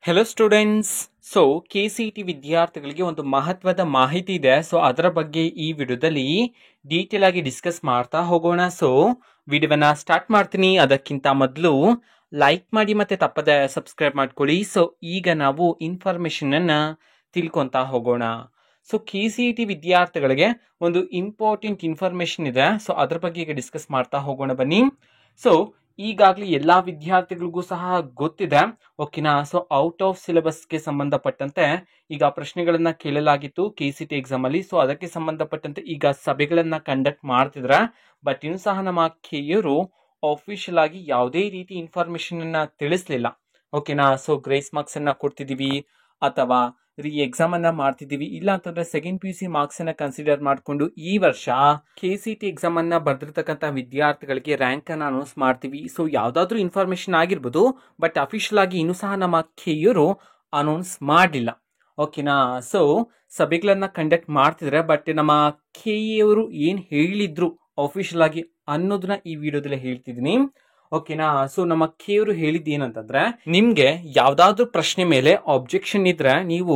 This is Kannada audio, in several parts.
Hello students. ಸೊ KCET ವಿದ್ಯಾರ್ಥಿಗಳಿಗೆ ಒಂದು ಮಹತ್ವದ ಮಾಹಿತಿ ಇದೆ. ಸೊ ಅದರ ಬಗ್ಗೆ ಈ ವಿಡಿಯೋದಲ್ಲಿ ಡೀಟೇಲ್ ಆಗಿ ಡಿಸ್ಕಸ್ ಮಾಡ್ತಾ ಹೋಗೋಣ. ಸೊ ವಿಡಿಯೋವನ್ನ ಸ್ಟಾರ್ಟ್ ಮಾಡ್ತೀನಿ. ಅದಕ್ಕಿಂತ ಮೊದಲು ಲೈಕ್ ಮಾಡಿ ಮತ್ತೆ ತಪ್ಪದೆ ಸಬ್ಸ್ಕ್ರೈಬ್ ಮಾಡ್ಕೊಳ್ಳಿ. ಸೊ ಈಗ ನಾವು ಇನ್ಫಾರ್ಮೇಶನ್ ಅನ್ನ ತಿಳ್ಕೊಂತಾ ಹೋಗೋಣ. ಸೊ KCET ವಿದ್ಯಾರ್ಥಿಗಳಿಗೆ ಒಂದು ಇಂಪಾರ್ಟೆಂಟ್ ಇನ್ಫಾರ್ಮೇಶನ್ ಇದೆ. ಸೊ ಅದ್ರ ಬಗ್ಗೆ ಈಗ ಡಿಸ್ಕಸ್ ಮಾಡ್ತಾ ಹೋಗೋಣ ಬನ್ನಿ. ಸೊ ಈಗಾಗಲೇ ಎಲ್ಲಾ ವಿದ್ಯಾರ್ಥಿಗಳಿಗೂ ಸಹ ಗೊತ್ತಿದೆ, ಓಕೆನಾ. ಸೊ ಔಟ್ ಆಫ್ ಸಿಲೆಬಸ್ಗೆ ಸಂಬಂಧಪಟ್ಟಂತೆ ಈಗ ಪ್ರಶ್ನೆಗಳನ್ನ ಕೇಳಲಾಗಿತ್ತು KCET ಎಕ್ಸಾಮ್ ಅಲ್ಲಿ. ಸೊ ಅದಕ್ಕೆ ಸಂಬಂಧಪಟ್ಟಂತೆ ಈಗ ಸಭೆಗಳನ್ನ ಕಂಡಕ್ಟ್ ಮಾಡ್ತಿದ್ರ. ಬಟ್ ಇನ್ನು ಸಹ ನಮ್ಮ ಕೆಯರು ಆಫಿಷಿಯಲ್ ಆಗಿ ಯಾವುದೇ ರೀತಿ ಇನ್ಫಾರ್ಮೇಶನ್ ಅನ್ನ ತಿಳಿಸ್ಲಿಲ್ಲ, ಓಕೆನಾ. ಸೊ ಗ್ರೇಸ್ ಮಾರ್ಕ್ಸ್ ಅನ್ನ ಕೊಡ್ತಿದೀವಿ ಅಥವಾ ಎಕ್ಸಾಮ್ ಅನ್ನ ಮಾಡ್ತಿದೀವಿ, ಇಲ್ಲ ಅಂತಂದ್ರೆ ಸೆಕೆಂಡ್ PUC ಮಾರ್ಕ್ಸ್ ಅನ್ನ ಕನ್ಸಿಡರ್ ಮಾಡಿಕೊಂಡು ಈ ವರ್ಷ KCET ಎಕ್ಸಾಮ್ ಅನ್ನ ಬರ್ದಿರ್ತಕ್ಕಂಥ ವಿದ್ಯಾರ್ಥಿಗಳಿಗೆ ರ್ಯಾಂಕ್ ಅನ್ನ ಅನೌನ್ಸ್ ಮಾಡ್ತೀವಿ. ಸೊ ಯಾವ್ದಾದ್ರು ಇನ್ಫಾರ್ಮೇಶನ್ ಆಗಿರ್ಬೋದು, ಬಟ್ ಅಫಿಷಿಯಲ್ ಆಗಿ ಇನ್ನೂ ಸಹ ನಮ್ಮ ಕೆಯರು ಅನೌನ್ಸ್ ಮಾಡಲಿಲ್ಲ, ಓಕೆನಾ. ಸೊ ಸಭೆಗಳನ್ನ ಕಂಡಕ್ಟ್ ಮಾಡ್ತಿದ್ರೆ, ಬಟ್ ನಮ್ಮ ಕೆಯವರು ಏನ್ ಹೇಳಿದ್ರು ಅಫಿಷಿಯಲ್ ಆಗಿ ಅನ್ನೋದನ್ನ ಈ ವಿಡಿಯೋದಲ್ಲಿ ಹೇಳ್ತಿದ್ದೀನಿ, ಓಕೆನಾ. ಸೊ ನಮ್ಮ ಕೆಯವರು ಹೇಳಿದ್ದು ಏನಂತಂದ್ರೆ, ನಿಮ್ಗೆ ಯಾವ್ದಾದ್ರು ಪ್ರಶ್ನೆ ಮೇಲೆ ಆಬ್ಜೆಕ್ಷನ್ ಇದ್ರೆ ನೀವು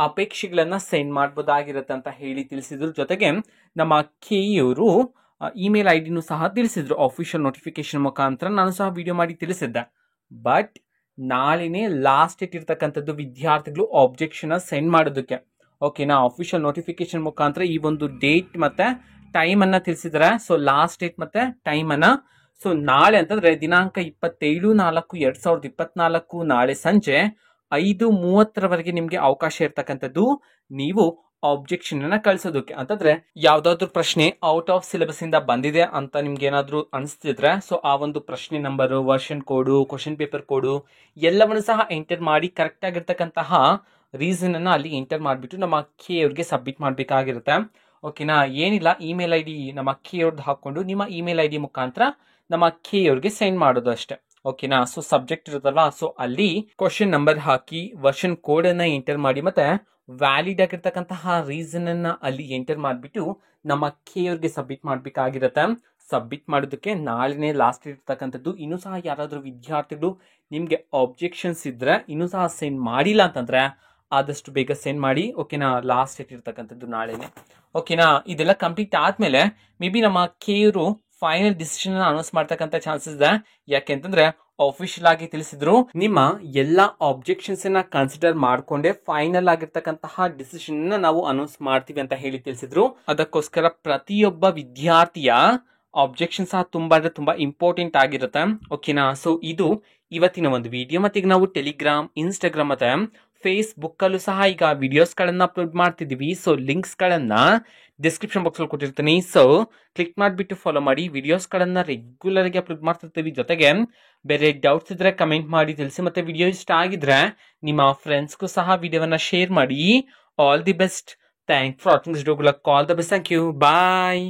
ಅಪೇಕ್ಷೆಗಳನ್ನ ಸೆಂಡ್ ಮಾಡಬಹುದಾಗಿರುತ್ತೆ ಅಂತ ಹೇಳಿ ತಿಳಿಸಿದ್ರು. ಜೊತೆಗೆ ನಮ್ಮ ಕೆಯವರು ಇಮೇಲ್ ಐಡಿನೂ ಸಹ ತಿಳಿಸಿದ್ರು ಅಫಿಷಿಯಲ್ ನೋಟಿಫಿಕೇಶನ್ ಮುಖಾಂತರ. ನಾನು ಸಹ ವಿಡಿಯೋ ಮಾಡಿ ತಿಳಿಸಿದ್ದೆ. ಬಟ್ ನಾಳೆನೆ ಲಾಸ್ಟ್ ಡೇಟ್ ಇರ್ತಕ್ಕಂಥದ್ದು ವಿದ್ಯಾರ್ಥಿಗಳು ಆಬ್ಜೆಕ್ಷನ್ ಸೆಂಡ್ ಮಾಡೋದಕ್ಕೆ, ಓಕೆನಾ. ಅಫಿಷಿಯಲ್ ನೋಟಿಫಿಕೇಶನ್ ಮುಖಾಂತರ ಈ ಒಂದು ಡೇಟ್ ಮತ್ತೆ ಟೈಮ್ ಅನ್ನ ತಿಳಿಸಿದ್ರೆ. ಸೊ ಲಾಸ್ಟ್ ಡೇಟ್ ಮತ್ತೆ ಟೈಮ್ ಅನ್ನ, ಸೊ ನಾಳೆ ಅಂತಂದ್ರೆ ದಿನಾಂಕ 27/4/2024 ನಾಳೆ ಸಂಜೆ 5:30 ನಿಮ್ಗೆ ಅವಕಾಶ ಇರ್ತಕ್ಕಂಥದ್ದು ನೀವು ಆಬ್ಜೆಕ್ಷನ್ ಅನ್ನ ಕಳಿಸೋದಕ್ಕೆ. ಅಂತಂದ್ರೆ ಯಾವ್ದಾದ್ರು ಪ್ರಶ್ನೆ ಔಟ್ ಆಫ್ ಸಿಲೆಬಸ್ ಇಂದ ಬಂದಿದೆ ಅಂತ ನಿಮ್ಗೆ ಏನಾದ್ರು ಅನಿಸ್ತಿದ್ರೆ, ಸೊ ಆ ಒಂದು ಪ್ರಶ್ನೆ ನಂಬರ್, ವರ್ಷನ್ ಕೋಡು, ಕ್ವಶನ್ ಪೇಪರ್ ಕೋಡು ಎಲ್ಲವನ್ನು ಸಹ ಎಂಟರ್ ಮಾಡಿ ಕರೆಕ್ಟ್ ಆಗಿರ್ತಕ್ಕಂತಹ ರೀಸನ್ ಅನ್ನ ಅಲ್ಲಿ ಎಂಟರ್ ಮಾಡಿಬಿಟ್ಟು ನಮ್ಮ ಕೆ ಅವ್ರಿಗೆ ಸಬ್ಮಿಟ್ ಮಾಡಬೇಕಾಗಿರುತ್ತೆ, ಓಕೆನಾ. ಏನಿಲ್ಲ, ಇಮೇಲ್ ಐಡಿ ನಮ್ಮ ಕೆ ಅವ್ರದ್ದು ಹಾಕೊಂಡು ನಿಮ್ಮ ಇಮೇಲ್ ಐಡಿ ಮುಖಾಂತರ ನಮ್ಮ ಕೆ ಅವ್ರಿಗೆ ಸೆಂಡ್ ಮಾಡೋದು ಅಷ್ಟೇ, ಓಕೆನಾ. ಸೊ ಸಬ್ಜೆಕ್ಟ್ ಇರುತ್ತಲ್ವಾ, ಸೊ ಅಲ್ಲಿ ಕ್ವಶನ್ ನಂಬರ್ ಹಾಕಿ ವರ್ಷನ್ ಕೋಡ್ ಅನ್ನ ಎಂಟರ್ ಮಾಡಿ ಮತ್ತೆ ವ್ಯಾಲಿಡ್ ಆಗಿರ್ತಕ್ಕಂತಹ ರೀಸನ್ ಅನ್ನ ಅಲ್ಲಿ ಎಂಟರ್ ಮಾಡಿಬಿಟ್ಟು ನಮ್ಮ ಕೆ ಅವ್ರಿಗೆ ಸಬ್ಮಿಟ್ ಮಾಡಬೇಕಾಗಿರುತ್ತೆ. ಸಬ್ಮಿಟ್ ಮಾಡೋದಕ್ಕೆ ನಾಳೆನೇ ಲಾಸ್ಟ್ ಇರ್ತಕ್ಕಂಥದ್ದು. ಇನ್ನೂ ಸಹ ಯಾರಾದರೂ ವಿದ್ಯಾರ್ಥಿಗಳು ನಿಮ್ಗೆ ಆಬ್ಜೆಕ್ಷನ್ಸ್ ಇದ್ರೆ ಇನ್ನೂ ಸಹ ಸೆಂಡ್ ಮಾಡಿಲ್ಲ ಅಂತಂದ್ರೆ ಆದಷ್ಟು ಬೇಗ ಸೆಂಡ್ ಮಾಡಿ, ಓಕೆನಾ. ಲಾಸ್ಟ್ ಡೇಟ್ ಇರ್ತಕ್ಕಂಥದ್ದು ನಾಳೆನೆ, ಓಕೆನಾ. ಇದೆಲ್ಲ ಕಂಪ್ಲೀಟ್ ಆದ್ಮೇಲೆ ಮೇ ಬಿ ನಮ್ಮ ಕೆಯರು ಫೈನಲ್ ಡಿಸಿಷನ್ ಅನೌನ್ಸ್ ಮಾಡ್ತಕ್ಕಂಥ ಚಾನ್ಸಸ್ ಇದೆ. ಯಾಕೆಂತಂದ್ರೆ ಆಫಿಷಿಯಲ್ ಆಗಿ ತಿಳಿಸಿದ್ರು, ನಿಮ್ಮ ಎಲ್ಲಾ ಆಬ್ಜೆಕ್ಷನ್ಸ್ ಅನ್ನ ಕನ್ಸಿಡರ್ ಮಾಡ್ಕೊಂಡೆ ಫೈನಲ್ ಆಗಿರ್ತಕ್ಕಂತಹ ಡಿಸಿಷನ್ ನಾವು ಅನೌನ್ಸ್ ಮಾಡ್ತೀವಿ ಅಂತ ಹೇಳಿ ತಿಳಿಸಿದ್ರು. ಅದಕ್ಕೋಸ್ಕರ ಪ್ರತಿಯೊಬ್ಬ ವಿದ್ಯಾರ್ಥಿಯ ಆಬ್ಜೆಕ್ಷನ್ ಸಹ ತುಂಬಾ ಅಂದ್ರೆ ತುಂಬಾ ಇಂಪಾರ್ಟೆಂಟ್ ಆಗಿರುತ್ತೆ, ಓಕೆನಾ. ಸೊ ಇದು ಇವತ್ತಿನ ಒಂದು ವಿಡಿಯೋ. ಮತ್ತೆ ಈಗ ನಾವು ಟೆಲಿಗ್ರಾಮ್, ಇನ್ಸ್ಟಾಗ್ರಾಮ್ ಮತ್ತೆ ಫೇಸ್ಬುಕ್ ಅಲ್ಲೂ ಸಹ ಈಗ ವಿಡಿಯೋಸ್ ಗಳನ್ನ ಅಪ್ಲೋಡ್ ಮಾಡ್ತಿದೀವಿ. ಸೊ ಲಿಂಕ್ಸ್ ಗಳನ್ನ ಡಿಸ್ಕ್ರಿಪ್ಷನ್ ಬಾಕ್ಸ್ ಅಲ್ಲಿ ಕೊಟ್ಟಿರ್ತೀನಿ. ಸೊ ಕ್ಲಿಕ್ ಮಾಡಿಬಿಟ್ಟು ಫಾಲೋ ಮಾಡಿ. ವಿಡಿಯೋಸ್ ಗಳನ್ನ ರೆಗ್ಯುಲರ್ ಆಗಿ ಅಪ್ಲೋಡ್ ಮಾಡ್ತಿರ್ತೀವಿ. ಜೊತೆಗೆ ಬೇರೆ ಡೌಟ್ಸ್ ಇದ್ರೆ ಕಮೆಂಟ್ ಮಾಡಿ ತಿಳಿಸಿ. ಮತ್ತೆ ವಿಡಿಯೋ ಇಷ್ಟ ಆಗಿದ್ರೆ ನಿಮ್ಮ ಫ್ರೆಂಡ್ಸ್ಗೂ ಸಹ ವಿಡಿಯೋವನ್ನ ಶೇರ್ ಮಾಡಿ. All the best. Thank for watching this video. All the best. Thank you. Bye.